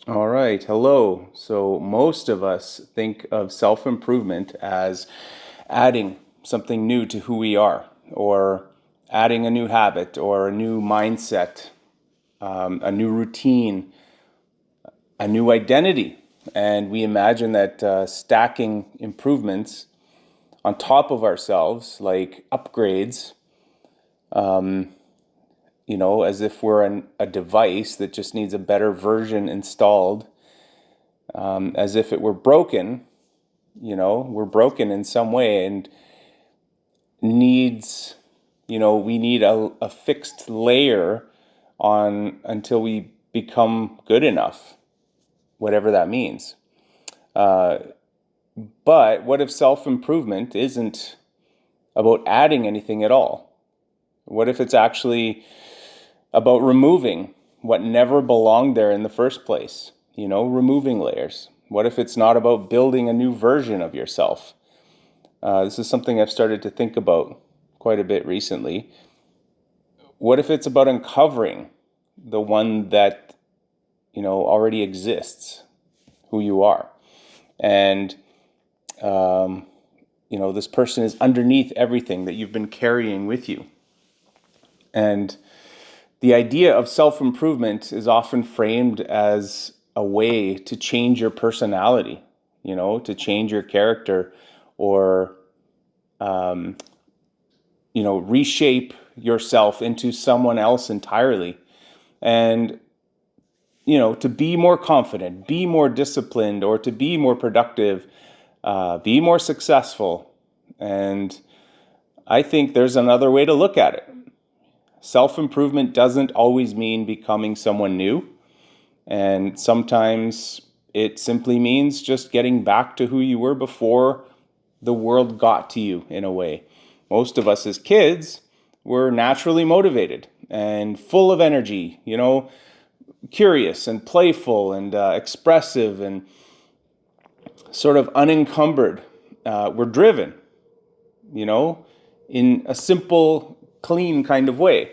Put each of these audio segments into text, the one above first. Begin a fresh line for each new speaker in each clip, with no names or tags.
All right, hello. So, most of us think of self improvement as adding something new to who we are, or adding a new habit, or a new mindset, a new routine, a new identity. And we imagine that stacking improvements on top of ourselves, like upgrades, as if we're a device that just needs a better version installed, as if it were broken. We're broken in some way and needs, we need a fixed layer on until we become good enough, whatever that means. But what if self improvement isn't about adding anything at all? What if it's actually about removing what never belonged there in the first place? Removing layers. What if it's not about building a new version of yourself? This is something I've started to think about quite a bit recently. What if it's about uncovering the one that, already exists, who you are? And, this person is underneath everything that you've been carrying with you. And the idea of self improvement is often framed as a way to change your personality, to change your character, or reshape yourself into someone else entirely. And, to be more confident, be more disciplined, or to be more productive, be more successful. And I think there's another way to look at it. Self improvement doesn't always mean becoming someone new. And sometimes it simply means just getting back to who you were before the world got to you, in a way. Most of us as kids were naturally motivated and full of energy, curious and playful and expressive and sort of unencumbered. We're driven, in a simple, clean kind of way.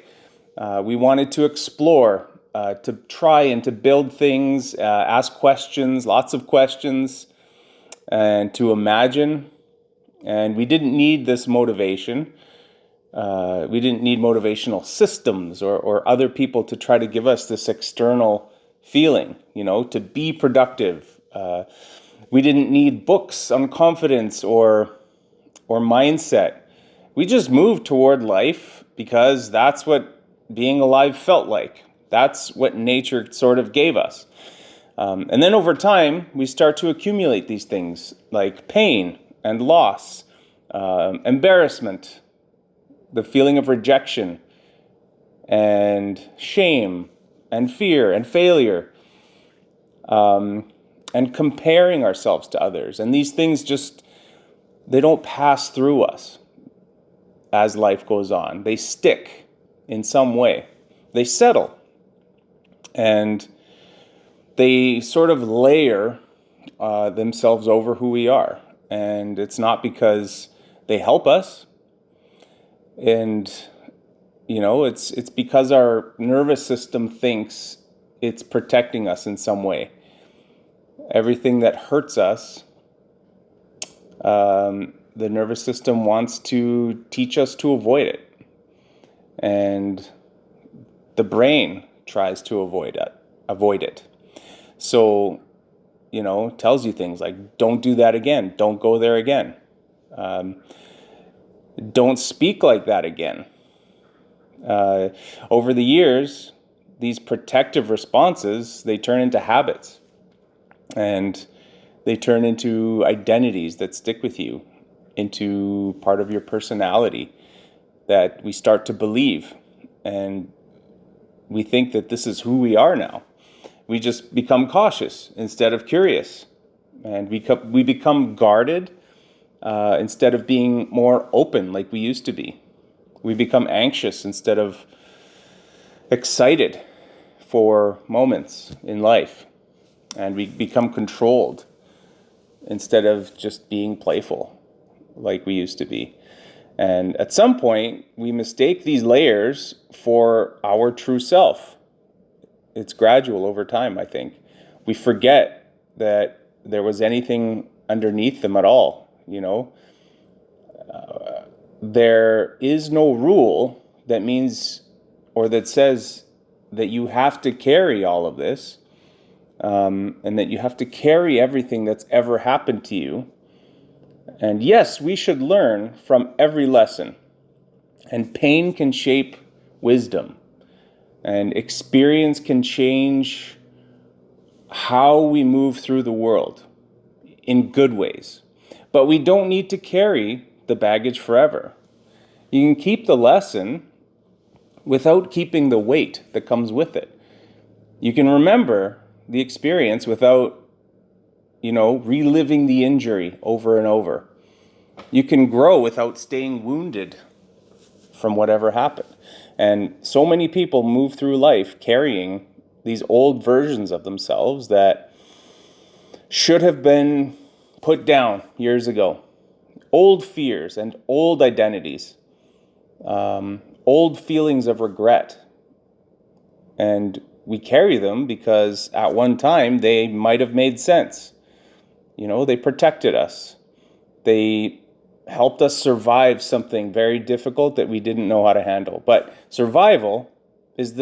We wanted to explore, to try and to build things, ask questions, lots of questions, and to imagine. And we didn't need this motivation. We didn't need motivational systems or other people to try to give us this external feeling, to be productive. We didn't need books on confidence or mindset. We just moved toward life because that's what being alive felt like. That's what nature sort of gave us. And then over time, we start to accumulate these things like pain and loss, embarrassment, the feeling of rejection, and shame, and fear, and failure, and comparing ourselves to others. And these things they don't pass through us as life goes on. They stick in some way. They settle. And they sort of layer themselves over who we are. And it's not because they help us. And, it's because our nervous system thinks it's protecting us in some way. Everything that hurts us, the nervous system wants to teach us to avoid it. And the brain tries to avoid it. So, tells you things like, don't do that again. Don't go there again. Don't speak like that again. Over the years, these protective responses, they turn into habits. And they turn into identities that stick with you, into part of your personality that we start to believe. And we think that this is who we are now. We just become cautious instead of curious. And we become guarded instead of being more open like we used to be. We become anxious instead of excited for moments in life. And we become controlled instead of just being playful like we used to be. And at some point, we mistake these layers for our true self. It's gradual over time, I think. we forget that there was anything underneath them at all. There is no rule that means, or that says that you have to carry all of this, and that you have to carry everything that's ever happened to you. And yes, we should learn from every lesson. And pain can shape wisdom. And experience can change how we move through the world in good ways. But we don't need to carry the baggage forever. You can keep the lesson without keeping the weight that comes with it. You can remember the experience without, reliving the injury over and over. You can grow without staying wounded from whatever happened. And so many people move through life carrying these old versions of themselves that should have been put down years ago. Old fears and old identities, old feelings of regret. And we carry them because at one time they might have made sense. They protected us. They helped us survive something very difficult that we didn't know how to handle. But survival is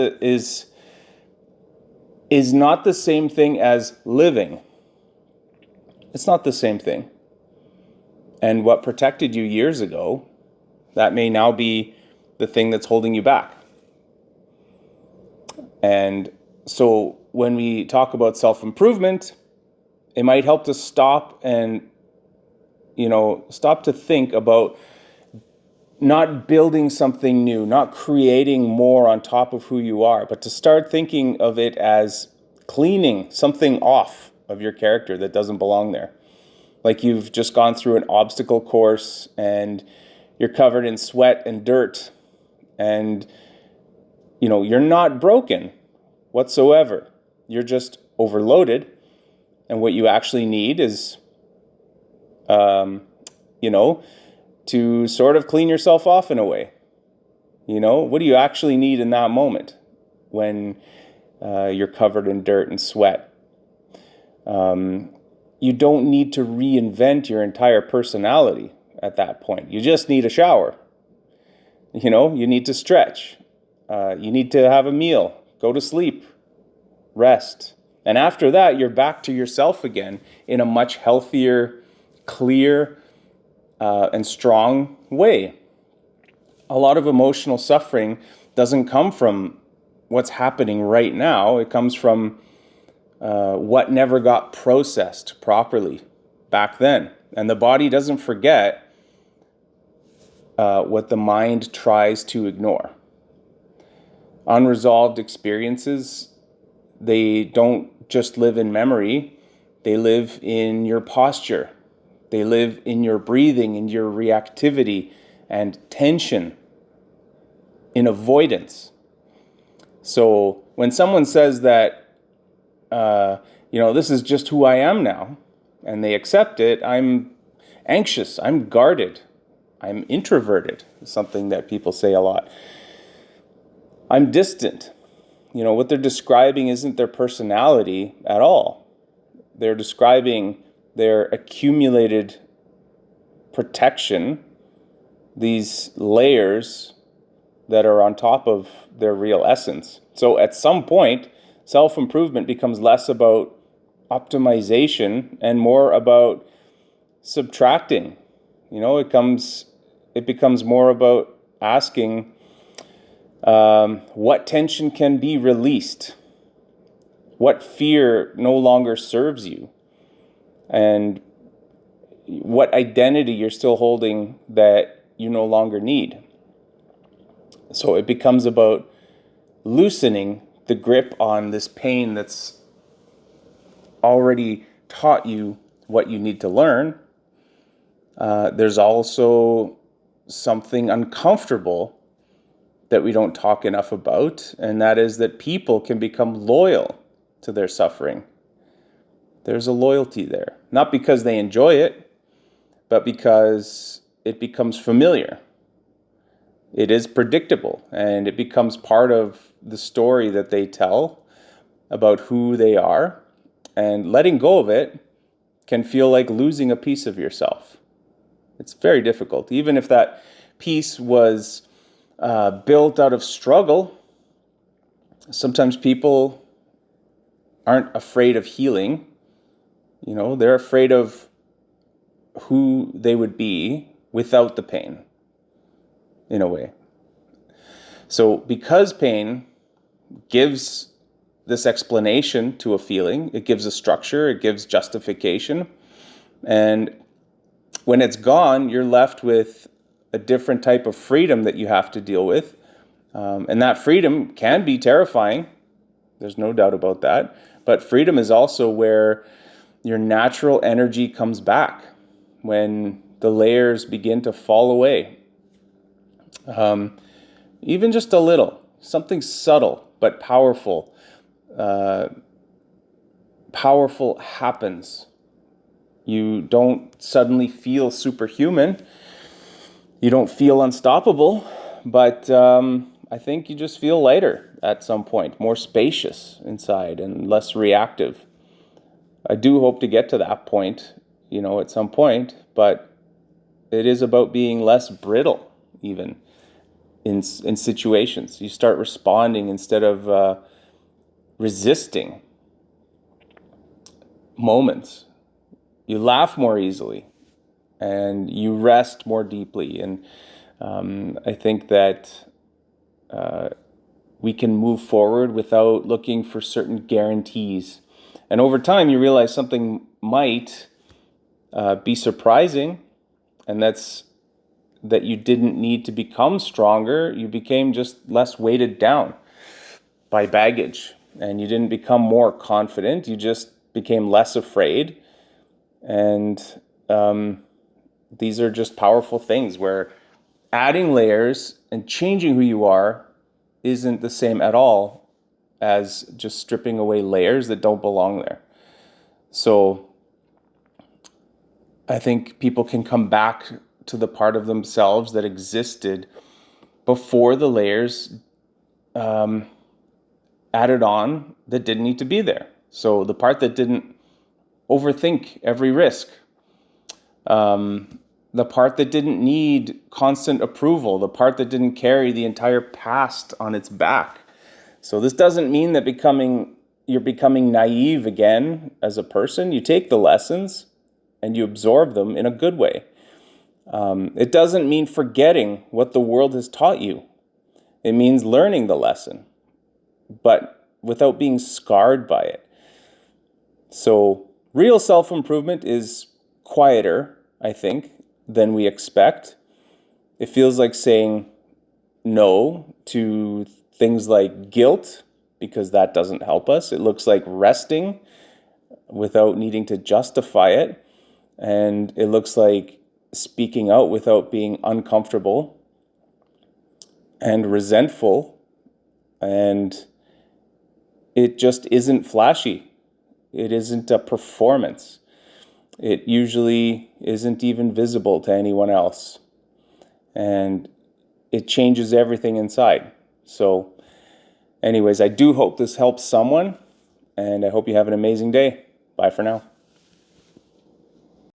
not the same thing as living. It's not the same thing. And what protected you years ago, that may now be the thing that's holding you back. And so when we talk about self-improvement, it might help to stop to think about not building something new, not creating more on top of who you are, but to start thinking of it as cleaning something off of your character that doesn't belong there. Like you've just gone through an obstacle course and you're covered in sweat and dirt, and you're not broken whatsoever. You're just overloaded, and what you actually need is to sort of clean yourself off in a way. What do you actually need in that moment when you're covered in dirt and sweat? You don't need to reinvent your entire personality at that point. You just need a shower. You need to stretch. You need to have a meal, go to sleep, rest. And after that, you're back to yourself again in a much healthier, clear, and strong way. A lot of emotional suffering doesn't come from what's happening right now. It comes from what never got processed properly back then. And the body doesn't forget what the mind tries to ignore. Unresolved experiences, they don't just live in memory, they live in your posture. They live in your breathing, in your reactivity and tension, in avoidance. So when someone says that, this is just who I am now, and they accept it, I'm anxious, I'm guarded, I'm introverted, something that people say a lot. I'm distant. What they're describing isn't their personality at all. They're describing their accumulated protection, these layers that are on top of their real essence. So at some point, self-improvement becomes less about optimization and more about subtracting. It becomes more about asking what tension can be released, what fear no longer serves you, and what identity you're still holding that you no longer need. So it becomes about loosening the grip on this pain that's already taught you what you need to learn. There's also something uncomfortable that we don't talk enough about, and that is that people can become loyal to their suffering. There's a loyalty there, not because they enjoy it, but because it becomes familiar. It is predictable, and it becomes part of the story that they tell about who they are And letting go of it can feel like losing a piece of yourself. It's very difficult. Even if that piece was built out of struggle, sometimes people aren't afraid of healing. They're afraid of who they would be without the pain, in a way. So because pain gives this explanation to a feeling, it gives a structure, it gives justification. And when it's gone, you're left with a different type of freedom that you have to deal with. And that freedom can be terrifying. There's no doubt about that. But freedom is also where your natural energy comes back, when the layers begin to fall away. Even just a little, something subtle but powerful. Powerful happens. You don't suddenly feel superhuman. You don't feel unstoppable, but I think you just feel lighter at some point, more spacious inside and less reactive. I do hope to get to that point, at some point, but it is about being less brittle, even in situations. You start responding instead of resisting moments. You laugh more easily and you rest more deeply. And I think that we can move forward without looking for certain guarantees. And over time, you realize something might be surprising, and that's that you didn't need to become stronger. You became just less weighted down by baggage, and you didn't become more confident. You just became less afraid. And these are just powerful things where adding layers and changing who you are isn't the same at all as just stripping away layers that don't belong there. So I think people can come back to the part of themselves that existed before the layers added on that didn't need to be there. So the part that didn't overthink every risk, the part that didn't need constant approval, the part that didn't carry the entire past on its back. So this doesn't mean that you're becoming naive again as a person. You take the lessons and you absorb them in a good way. It doesn't mean forgetting what the world has taught you. It means learning the lesson, but without being scarred by it. So real self-improvement is quieter, I think, than we expect. It feels like saying no to things like guilt, because that doesn't help us. It looks like resting without needing to justify it. And it looks like speaking out without being uncomfortable and resentful. And it just isn't flashy. It isn't a performance. It usually isn't even visible to anyone else. And it changes everything inside. So anyways, I do hope this helps someone, and I hope you have an amazing day. Bye for now.